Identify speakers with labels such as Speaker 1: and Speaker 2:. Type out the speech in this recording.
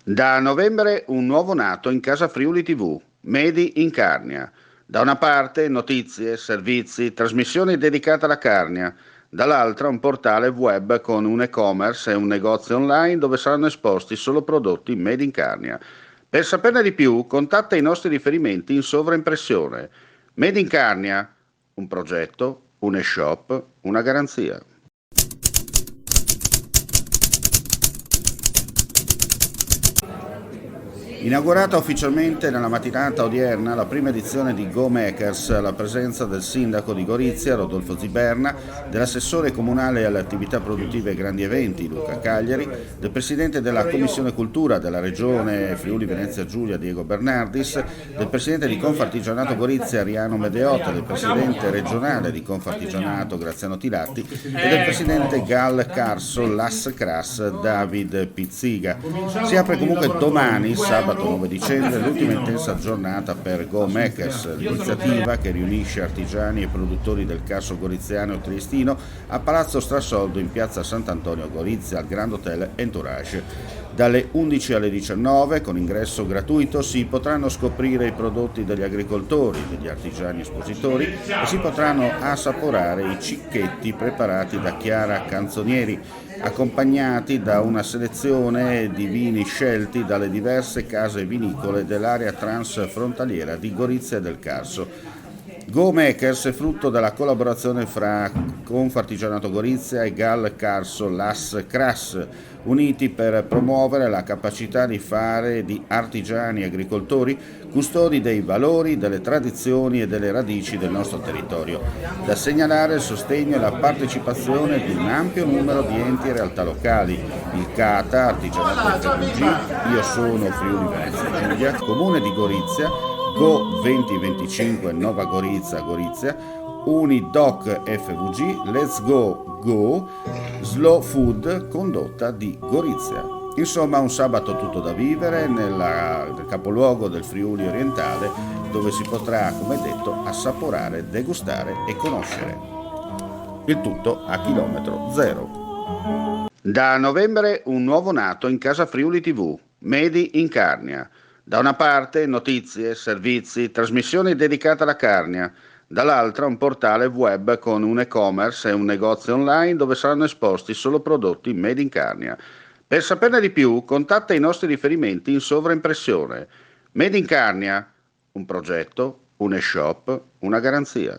Speaker 1: Da novembre un nuovo nato in Casa Friuli TV, Medi in Carnia. Da una parte notizie, servizi, trasmissioni dedicate alla Carnia, dall'altra un portale web con un e-commerce e un negozio online dove saranno esposti solo prodotti made in Carnia. Per saperne di più, contatta i nostri riferimenti in sovraimpressione. Made in Carnia, un progetto, un e-shop, una garanzia. Inaugurata ufficialmente nella mattinata odierna la prima edizione di Go Makers, alla presenza del sindaco di Gorizia, Rodolfo Ziberna, dell'assessore comunale alle attività produttive e grandi eventi, Luca Cagliari, del presidente della Commissione Cultura della Regione Friuli Venezia Giulia, Diego Bernardis, del presidente di Confartigianato Gorizia, Ariano Medeotta, del presidente regionale di Confartigianato, Graziano Tilatti, e del presidente Gal Carso Las Cras, David Pizziga. Si apre comunque domani, sabato 9 dicembre, l'ultima intensa giornata per Go Makers, l'iniziativa che riunisce artigiani e produttori del Carso goriziano e triestino a Palazzo Strassoldo in piazza Sant'Antonio Gorizia al Grand Hotel Entourage. Dalle 11 alle 19, con ingresso gratuito, si potranno scoprire i prodotti degli agricoltori, degli artigiani espositori e si potranno assaporare i cicchetti preparati da Chiara Canzonieri, accompagnati da una selezione di vini scelti dalle diverse case vinicole dell'area transfrontaliera di Gorizia e del Carso. Go Makers è frutto della collaborazione fra Confartigianato Gorizia e Gal Carso Las Cras, uniti per promuovere la capacità di fare di artigiani e agricoltori custodi dei valori, delle tradizioni e delle radici del nostro territorio. Da segnalare il sostegno e la partecipazione di un ampio numero di enti e realtà locali: il CATA, Artigianato FVG, Io Sono Friuli Venezia Giulia, Comune di Gorizia, Go 2025 Nova Gorizia Gorizia, Unidoc FVG, Let's Go Go, Slow Food Condotta di Gorizia. Insomma, un sabato tutto da vivere nel capoluogo del Friuli orientale, dove si potrà, come detto, assaporare, degustare e conoscere. Il tutto a chilometro zero. Da novembre un nuovo nato in Casa Friuli TV, Medi in Carnia. Da una parte notizie, servizi, trasmissioni dedicate alla Carnia, dall'altra un portale web con un e-commerce e un negozio online dove saranno esposti solo prodotti made in Carnia. Per saperne di più, contatta i nostri riferimenti in sovraimpressione. Made in Carnia, un progetto, un e-shop, una garanzia.